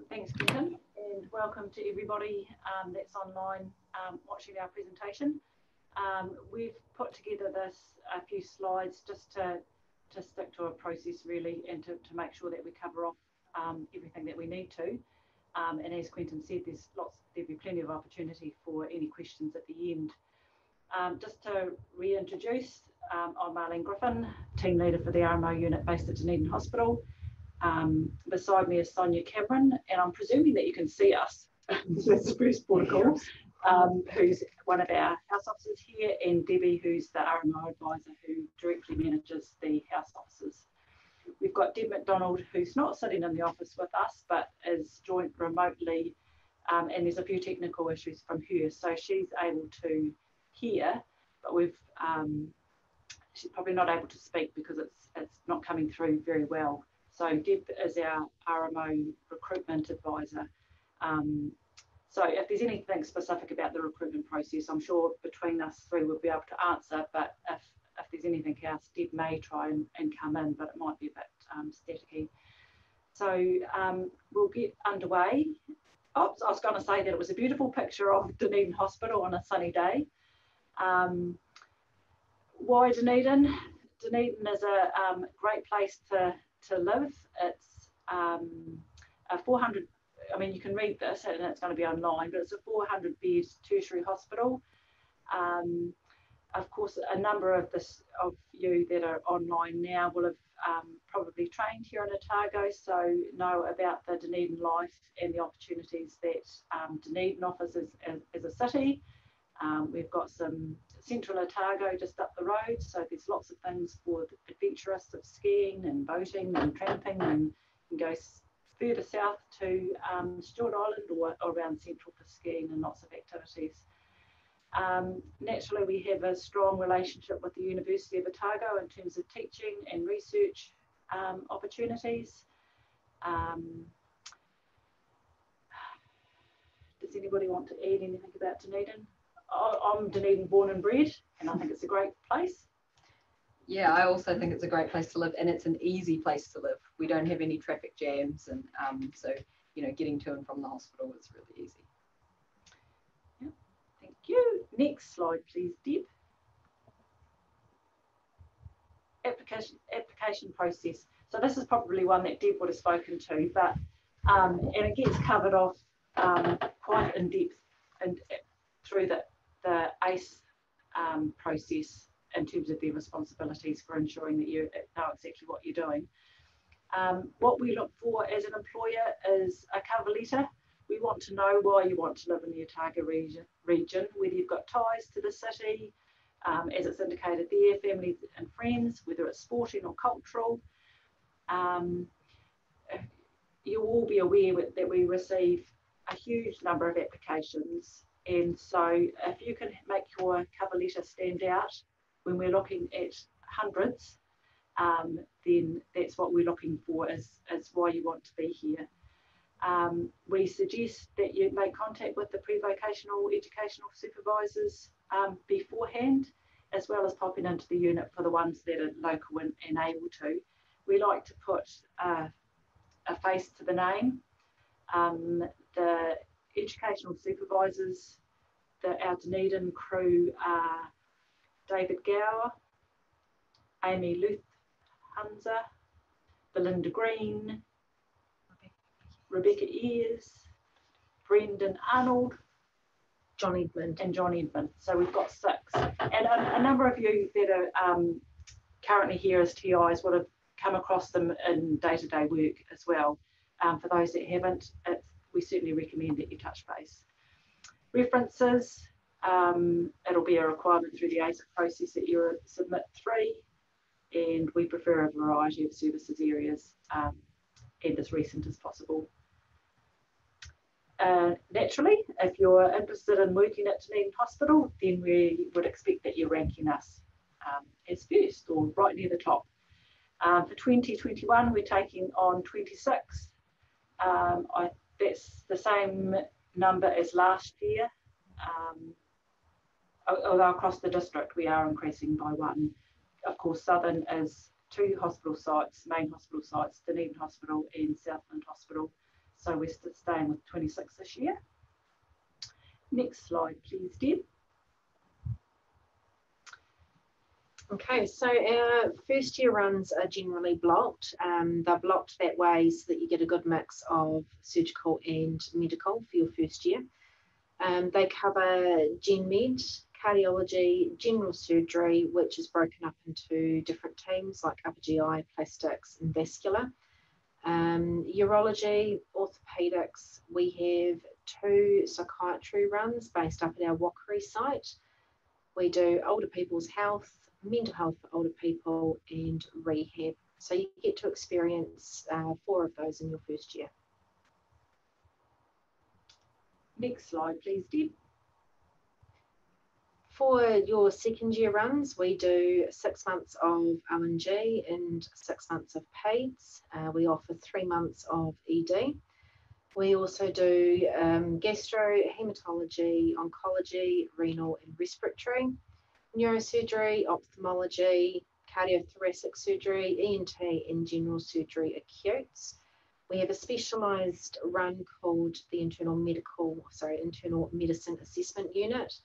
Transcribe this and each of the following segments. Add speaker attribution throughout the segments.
Speaker 1: Thanks, Dunedin, and welcome to everybody that's online watching our presentation. We've put together a few slides just to stick to a process really, and to make sure that we cover off everything that we need to. And as Quentin said, there'll be plenty of opportunity for any questions at the end. Just to reintroduce, I'm Marlene Griffin, team leader for the RMO unit based at Dunedin Hospital. Beside me is Sonia Cameron, and I'm presuming that you can see us. That's the first protocol. Who's one of our house officers here, and Debbie, who's the RMO advisor who directly manages the house officers. We've got Deb McDonald, who's not sitting in the office with us, but is joined remotely, and there's a few technical issues from her, so she's able to hear, but she's probably not able to speak because it's not coming through very well. So Deb is our RMO recruitment advisor. So if there's anything specific about the recruitment process, I'm sure between us three we'll be able to answer, but if there's anything else, Deb may try and come in, but it might be a bit staticky. So we'll get underway. Oops, I was going to say that it was a beautiful picture of Dunedin Hospital on a sunny day. Why Dunedin? Dunedin is a great place to live. It's a 400, I mean, you can read this and it's going to be online, but it's a 400 bed tertiary hospital. Of course, a number of you that are online now will have probably trained here in Otago, so know about the Dunedin life and the opportunities that Dunedin offers as a city. We've got some central Otago just up the road, so there's lots of things for the adventurous of skiing and boating and tramping, and you can go further south to Stewart Island or around central for skiing and lots of activities. Naturally, we have a strong relationship with the University of Otago in terms of teaching and research opportunities. Does anybody want to add anything about Dunedin? I'm Dunedin born and bred, and I think it's a great place.
Speaker 2: Yeah, I also think it's a great place to live, and it's an easy place to live. We don't have any traffic jams, and so getting to and from the hospital is really easy.
Speaker 1: Yeah, thank you. Next slide, please, Deb. Application process. So this is probably one that Deb would have spoken to, but and it gets covered off quite in depth and through the ACE process in terms of their responsibilities for ensuring that you know exactly what you're doing. What we look for as an employer is a cover letter. We want to know why you want to live in the Otago region, whether you've got ties to the city, as it's indicated there, family and friends, whether it's sporting or cultural. You'll all be aware that we receive a huge number of applications, and so if you can make your cover letter stand out when we're looking at hundreds, then that's what we're looking for, is why you want to be here. We suggest that you make contact with the pre-vocational educational supervisors beforehand, as well as popping into the unit for the ones that are local and able to. We like to put a face to the name. The educational supervisors, our Dunedin crew are David Gower, Amy Luth-Hunza, Belinda Green, Rebecca Ayres, Brendan Arnold,
Speaker 3: John Edmund.
Speaker 1: And John Edmund. So we've got 6. And a number of you that are currently here as TIs would have come across them in day-to-day work as well. For those that haven't, we certainly recommend that you touch base. References, it'll be a requirement through the ACE process that you submit 3, and we prefer a variety of services areas and as recent as possible. Naturally, if you're interested in working at Dunedin Hospital, then we would expect that you're ranking us as first or right near the top. For 2021, we're taking on 26. That's the same number as last year, although across the district we are increasing by 1. Of course, Southern is 2 hospital sites, main hospital sites, Dunedin Hospital and Southland Hospital. So we're staying with 26 this year. Next slide, please, Deb.
Speaker 3: Okay, so our first year runs are generally blocked. They're blocked that way so that you get a good mix of surgical and medical for your first year. They cover Gen Med, cardiology, general surgery, which is broken up into different teams like upper GI, plastics, and vascular. Urology, orthopedics, we have 2 psychiatry runs based up at our Walkery site. We do older people's health, mental health for older people, and rehab. So you get to experience 4 of those in your first year.
Speaker 1: Next slide, please, Deb.
Speaker 3: For your second year runs, we do 6 months of L&G and 6 months of PAIDS. We offer 3 months of ED. We also do gastro, hematology, oncology, renal and respiratory, neurosurgery, ophthalmology, cardiothoracic surgery, ENT and general surgery acutes. We have a specialised run called the internal medicine assessment unit.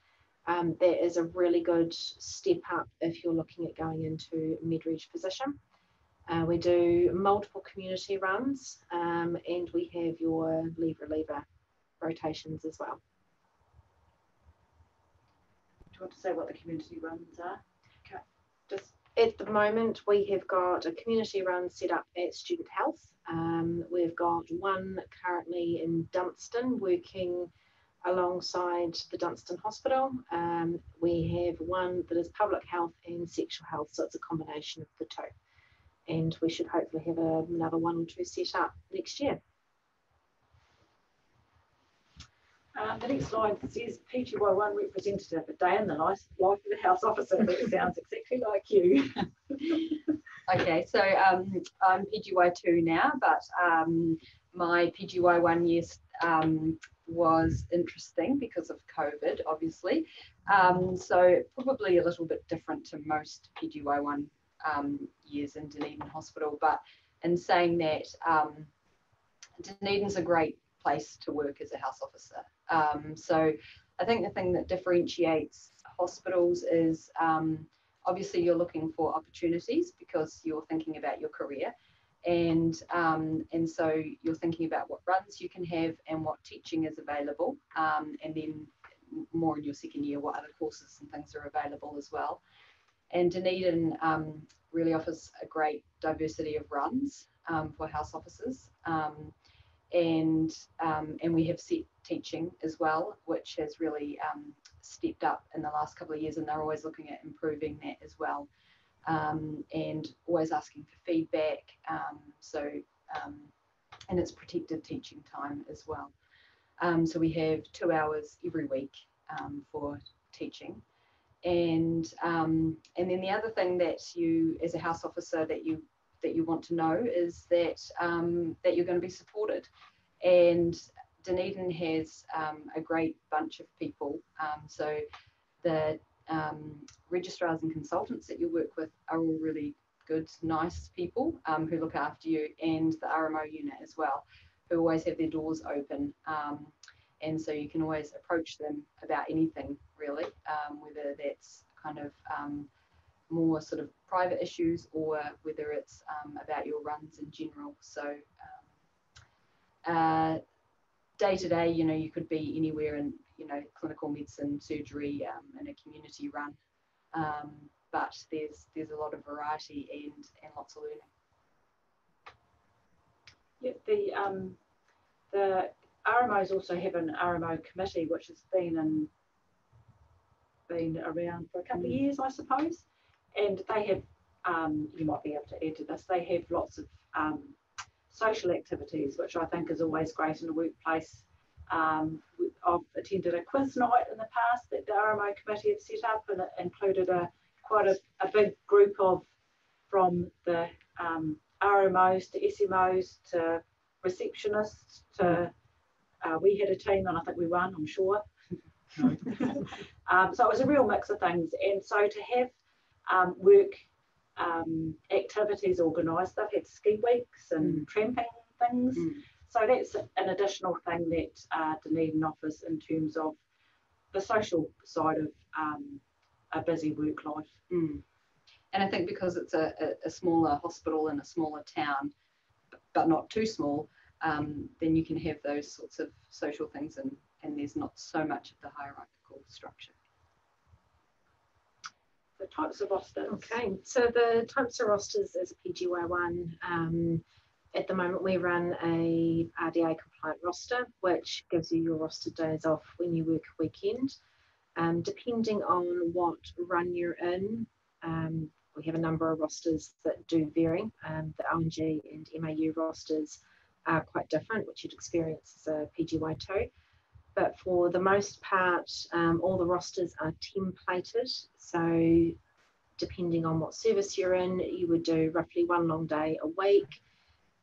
Speaker 3: That is a really good step up if you're looking at going into a med-reg position. We do multiple community runs, and we have your lever rotations as well.
Speaker 1: Do you want to say what the community runs are?
Speaker 3: Okay. Just at the moment, we have got a community run set up at Student Health. We've got one currently in Dunstan working alongside the Dunedin Hospital. We have one that is public health and sexual health, so it's a combination of the 2. And we should hopefully have another 1 or 2 set up next year.
Speaker 1: The next slide says PGY1 representative, a day in the life of the house officer. That sounds exactly like you.
Speaker 2: Okay, so I'm PGY2 now, but my PGY1 year was interesting because of COVID, obviously. So probably a little bit different to most PGY1 years in Dunedin Hospital. But in saying that, Dunedin's a great place to work as a house officer. So I think the thing that differentiates hospitals is obviously you're looking for opportunities because you're thinking about your career, and so you're thinking about what runs you can have and what teaching is available, and then more in your second year what other courses and things are available as well. And Dunedin really offers a great diversity of runs for house officers, and we have set teaching as well, which has really stepped up in the last couple of years, and they're always looking at improving that as well, and always asking for feedback. And it's protected teaching time as well. So we have 2 hours every week for teaching. And then the other thing that you, as a house officer, that you want to know is that that you're going to be supported. And Dunedin has a great bunch of people. So the registrars and consultants that you work with are all really good, nice people who look after you, and the RMO unit as well, who always have their doors open. And so you can always approach them about anything really, whether that's kind of more sort of private issues or whether it's about your runs in general. So day to day, you know, you could be anywhere in, you know, clinical medicine, surgery, in a community run, but there's a lot of variety and lots of learning.
Speaker 1: Yeah, the RMOs also have an RMO committee, which has been around for a couple of years, I suppose, and they have, you might be able to add to this, they have lots of social activities, which I think is always great in the workplace. I've attended a quiz night in the past that the RMO committee have set up, and it included quite a big group from the RMOs to SMOs to receptionists to we had a team, and I think we won, I'm sure. So it was a real mix of things, and so to have work activities organised, they've had ski weeks and tramping things. So that's an additional thing that Dunedin offers in terms of the social side of a busy work life.
Speaker 2: And I think because it's a smaller hospital in a smaller town, but not too small, then you can have those sorts of social things, and there's not so much of the hierarchical structure.
Speaker 1: The types of rosters.
Speaker 3: Okay, so the types of rosters is a PGY1. At the moment, we run a RDA compliant roster, which gives you your roster days off when you work a weekend. Depending on what run you're in, we have a number of rosters that do vary. The ONG and MAU rosters are quite different, which you'd experience as a PGY2. But for the most part, all the rosters are templated. So depending on what service you're in, you would do roughly one long day a week,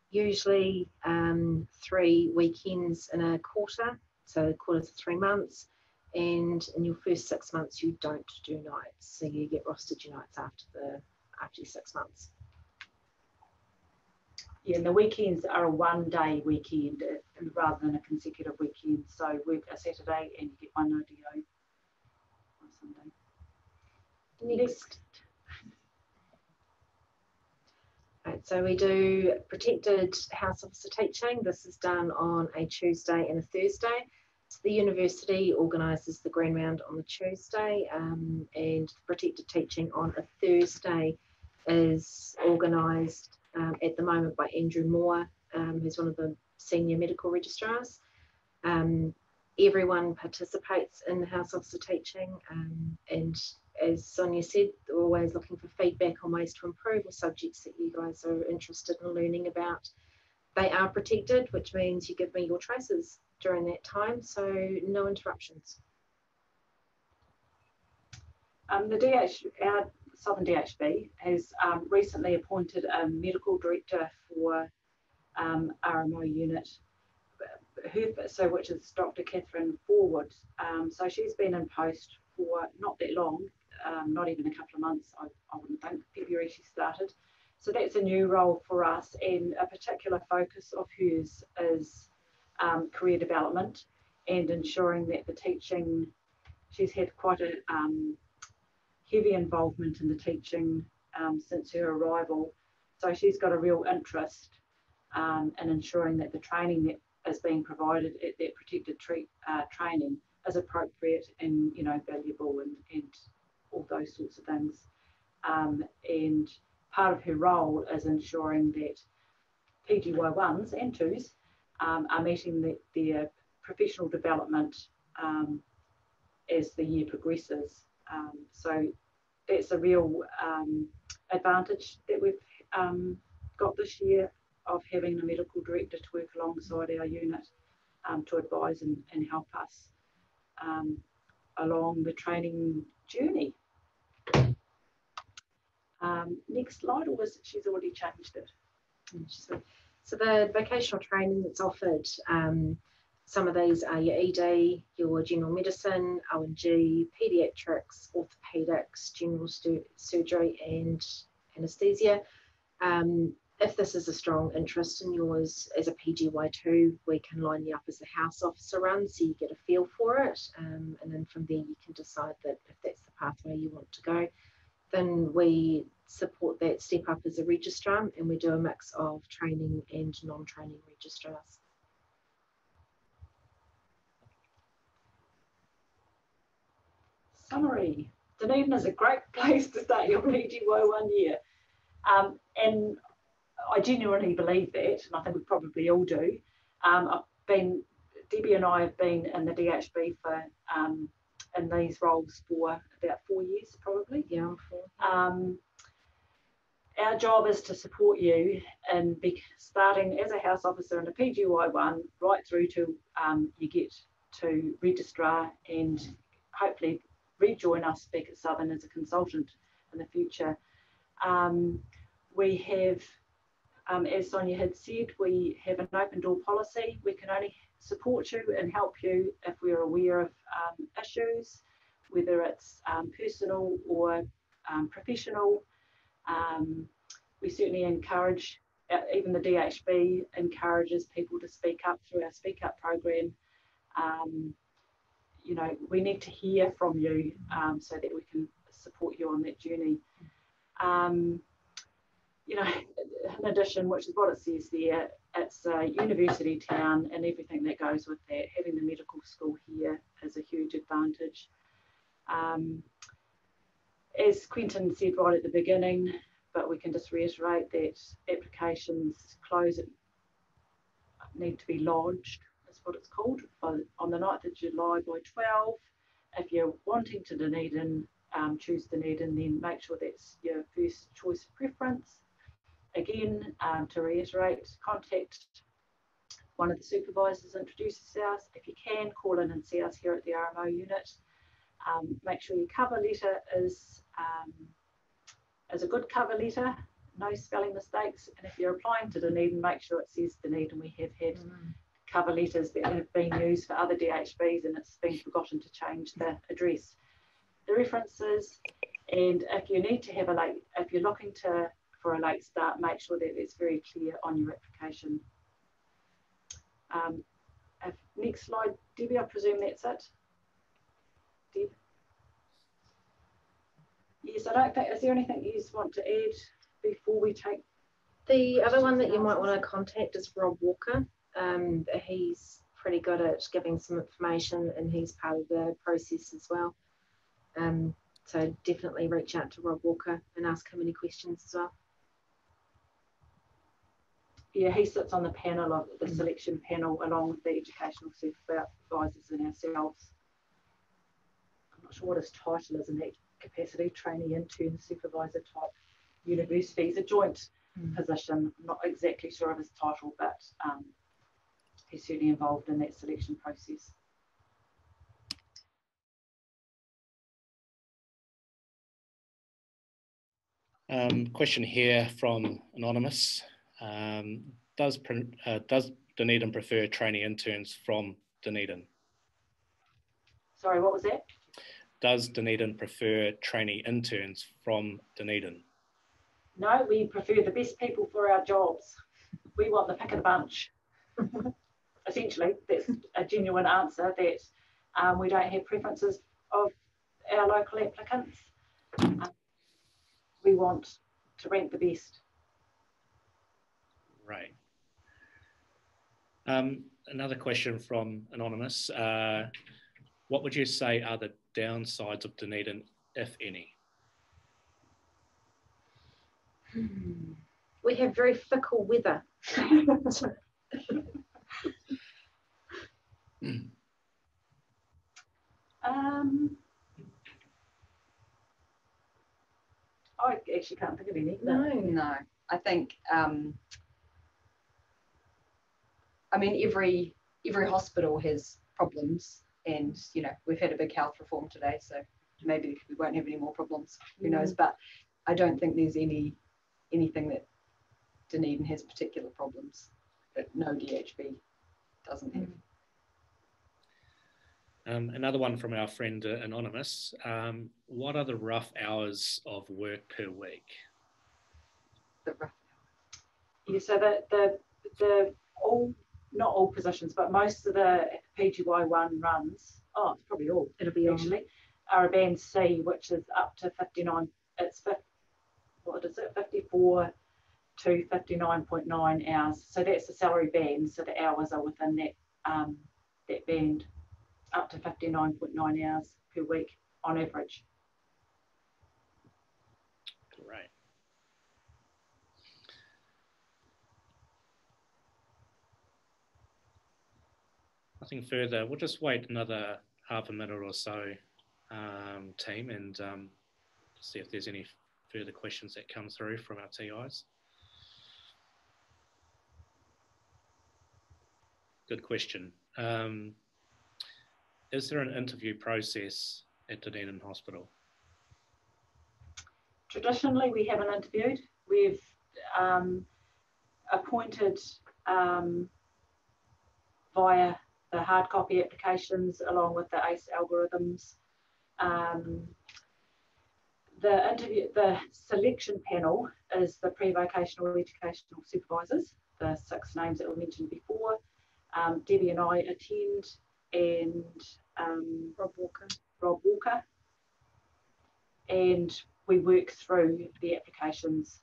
Speaker 3: usually 3 weekends in a quarter, so quarters of 3 months. And in your first 6 months, you don't do nights, so you get rostered your nights after your 6 months.
Speaker 1: Yeah, and the weekends are a one-day weekend rather than a consecutive weekend. So work a Saturday and you get one RDO on Sunday. Next.
Speaker 3: Right, so we do protected house officer teaching. This is done on a Tuesday and a Thursday. So the university organises the Grand Round on the Tuesday, and the protected teaching on a Thursday is organised at the moment by Andrew Moore, who's one of the senior medical registrars. Everyone participates in house officer teaching, and as Sonia said, they're always looking for feedback on ways to improve or subjects that you guys are interested in learning about. They are protected, which means you give me your choices during that time, so no interruptions.
Speaker 1: Our Southern DHB has recently appointed a medical director for RMO unit, which is Dr. Catherine Forward. So she's been in post for not that long, not even a couple of months, I wouldn't think. February she started. So that's a new role for us, and a particular focus of hers is career development and ensuring that the teaching, she's had quite a heavy involvement in the teaching since her arrival. So she's got a real interest in ensuring that the training that is being provided at that protected training is appropriate and, you know, valuable and all those sorts of things. And part of her role is ensuring that PGY1s and 2s are meeting their professional development as the year progresses. So that's a real advantage that we've got this year of having a medical director to work alongside our unit to advise and help us along the training journey. Next slide, or was she's already changed it?
Speaker 3: So the vocational training that's offered, some of these are your ED, your general medicine, ONG, paediatrics, orthopedics, general surgery and anaesthesia. If this is a strong interest in yours as a PGY2, we can line you up as a house officer run so you get a feel for it, and then from there you can decide that if that's the pathway you want to go. Then we support that step up as a registrar, and we do a mix of training and non-training registrars.
Speaker 1: Summary. Dunedin is a great place to start your PGY1 year. And I genuinely believe that, and I think we probably all do. Debbie and I have been in the DHB for in these roles for about 4 years, probably.
Speaker 3: Yeah,
Speaker 1: 4. Our job is to support you in starting as a house officer in a PGY1 right through to you get to registrar and hopefully rejoin us back at Southern as a consultant in the future. We have, as Sonia had said, we have an open door policy. We can only support you and help you if we're aware of issues, whether it's personal or professional. We certainly encourage even the DHB encourages people to speak up through our Speak Up program. You know, we need to hear from you so that we can support you on that journey. You know, in addition, which is what it says there, it's a university town and everything that goes with that. Having the medical school here is a huge advantage. As Quentin said right at the beginning, but we can just reiterate that applications need to be lodged, is what it's called, on the 9th of July by 12. If you're wanting to Dunedin, choose Dunedin, then make sure that's your first choice of preference. Again, to reiterate, contact one of the supervisors, introduce yourselves. If you can, call in and see us here at the RMO unit. Make sure your cover letter is a good cover letter, no spelling mistakes. And if you're applying to Dunedin, make sure it says Dunedin. We have had cover letters that have been used for other DHBs and it's been forgotten to change the address. The references, and if you need to have if you're looking for a late start, make sure that it's very clear on your application. Next slide, Debbie, I presume that's it. Deb? Yes, I don't think, is there anything you just want to add before we take?
Speaker 3: The other one that you might want to contact is Rob Walker. He's pretty good at giving some information and he's part of the process as well. So definitely reach out to Rob Walker and ask him any questions as well.
Speaker 1: Yeah, he sits on the panel of the selection panel along with the educational supervisors and ourselves. I'm not sure what his title is in that capacity, trainee, intern, supervisor type university. He's a joint position. I'm not exactly sure of his title, but he's certainly involved in that selection process.
Speaker 4: Question here from Anonymous. Does Dunedin prefer trainee interns from Dunedin?
Speaker 1: Sorry, what was that?
Speaker 4: Does Dunedin prefer trainee interns from Dunedin?
Speaker 1: No, we prefer the best people for our jobs. We want the pick of the bunch. Essentially, that's a genuine answer, that we don't have preferences of our local applicants. We want to rank the best.
Speaker 4: Right. Another question from Anonymous. What would you say are the downsides of Dunedin, if any?
Speaker 3: We have very fickle weather.
Speaker 1: I actually can't think of any.
Speaker 2: No. I think, I mean, every hospital has problems, and you know, we've had a big health reform today, so maybe we won't have any more problems. Who knows? But I don't think there's anything that Dunedin has particular problems that no DHB doesn't have.
Speaker 4: Another one from our friend Anonymous. What are the rough hours of work per week?
Speaker 2: The rough hours.
Speaker 1: Yeah, so not all positions, but most of the PGY1 runs, it's probably all,
Speaker 3: It'll be
Speaker 1: actually, are a band C, which is up to 59, what is it, 54 to 59.9 hours. So that's the salary band, so the hours are within that band, up to 59.9 hours per week on average.
Speaker 4: Great. Nothing further. We'll just wait another half a minute or so, team, and see if there's any further questions that come through from our TIs. Good question. Is there an interview process at Dunedin Hospital?
Speaker 1: Traditionally, we haven't interviewed. We've appointed via the hard copy applications along with the ACE algorithms. The selection panel is the pre-vocational educational supervisors, the 6 names that were mentioned before. Debbie and I attend, and Rob Walker, and we work through the applications.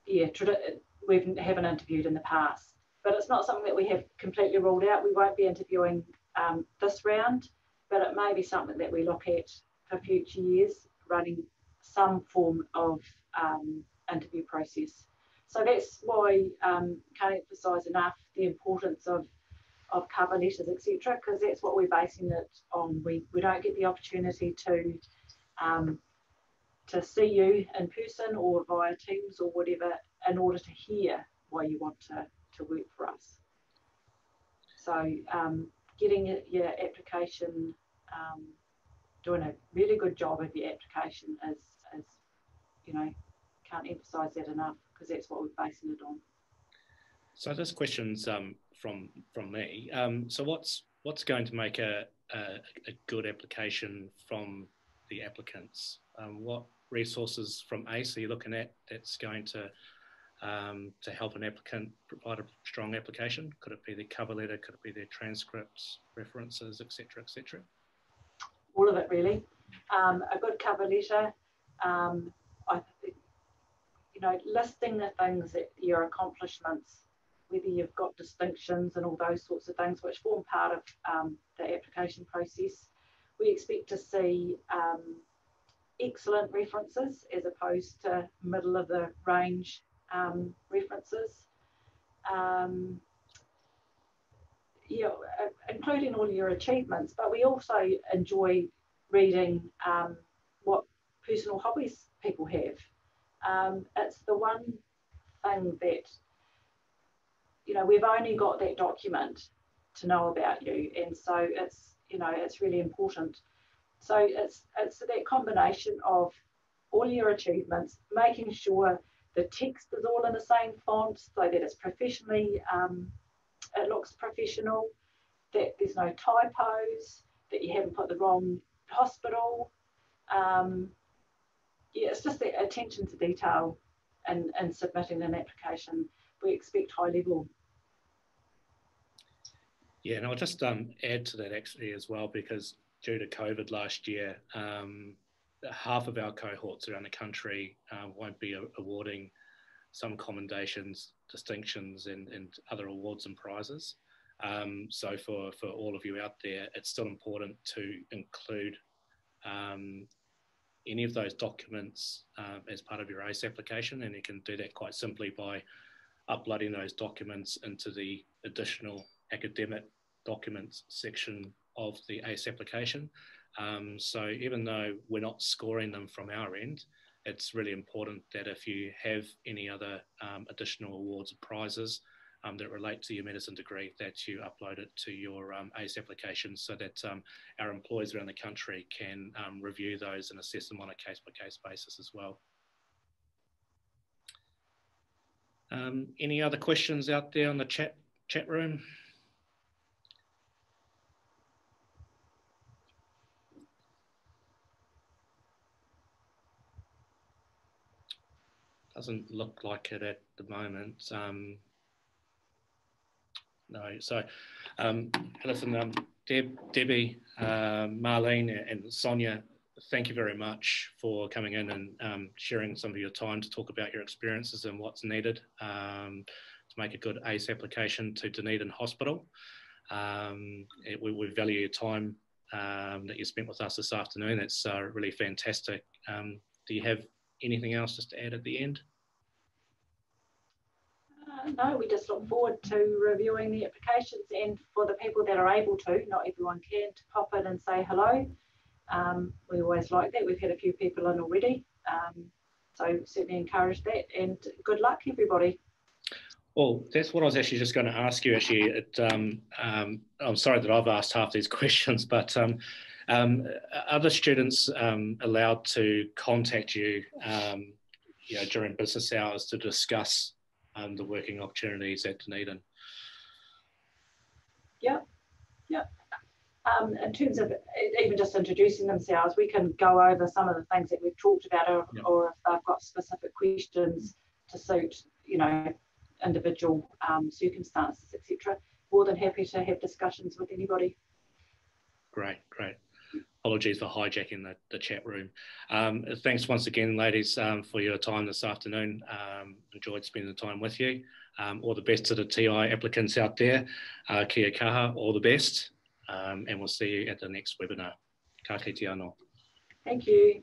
Speaker 1: We haven't interviewed in the past, but it's not something that we have completely ruled out. We won't be interviewing this round, but it may be something that we look at for future years, running some form of interview process. So that's why can't emphasise enough the importance of cover letters, etc., because that's what we're basing it on. We don't get the opportunity to see you in person or via Teams or whatever in order to hear why you want to work for us. So getting your application, doing a really good job of your application is can't emphasise that enough, because that's what we're basing it on. So
Speaker 4: this question's from me. So what's going to make a good application from the applicants? What resources from ACE are you looking at that's going to help an applicant provide a strong application? Could it be their cover letter? Could it be their transcripts, references, etc., etc.?
Speaker 1: All of it, really. A good cover letter, listing the things that your accomplishments, whether you've got distinctions and all those sorts of things, which form part of the application process. We expect to see excellent references as opposed to middle of the range references. Including all your achievements, but we also enjoy reading what personal hobbies people have. It's the one thing that, we've only got that document to know about you, and so it's really important. So it's that combination of all your achievements, making sure the text is all in the same font so that it's professionally, it looks professional, that there's no typos, that you haven't put the wrong hospital. It's just the attention to detail and submitting an application. We expect high level.
Speaker 4: Yeah, and I'll just add to that actually as well, because due to COVID last year, half of our cohorts around the country won't be awarding some commendations, distinctions, and other awards and prizes. So for all of you out there, it's still important to include any of those documents as part of your ACE application, and you can do that quite simply by uploading those documents into the additional academic documents section of the ACE application. So even though we're not scoring them from our end, it's really important that if you have any other additional awards or prizes that relate to your medicine degree, that you upload it to your ACE application, so that our employees around the country can review those and assess them on a case-by-case basis as well. Any other questions out there on the chat room? Doesn't look like it at the moment. No, so listen, Debbie, Marlene and Sonia, thank you very much for coming in and sharing some of your time to talk about your experiences and what's needed to make a good ACE application to Dunedin Hospital. We value your time that you spent with us this afternoon. It's really fantastic. Do you have anything else just to add at the end?
Speaker 1: No, we just look forward to reviewing the applications, and for the people that are able to, not everyone can, to pop in and say hello. We always like that. We've had a few people in already, so certainly encourage that, and good luck everybody.
Speaker 4: Well, that's what I was actually just going to ask you. Actually, I'm sorry that I've asked half these questions, but are the students allowed to contact you, during business hours to discuss the working opportunities at Dunedin?
Speaker 1: Yeah. in terms of even just introducing themselves, we can go over some of the things that we've talked about, or if they've got specific questions to suit, you know, individual circumstances, etc. More than happy to have discussions with anybody.
Speaker 4: Great. Apologies for hijacking the chat room. Thanks once again, ladies, for your time this afternoon. Enjoyed spending the time with you. All the best to the TI applicants out there. Kia kaha, all the best. And we'll see you at the next webinar. Ka kite anō.
Speaker 1: Thank you.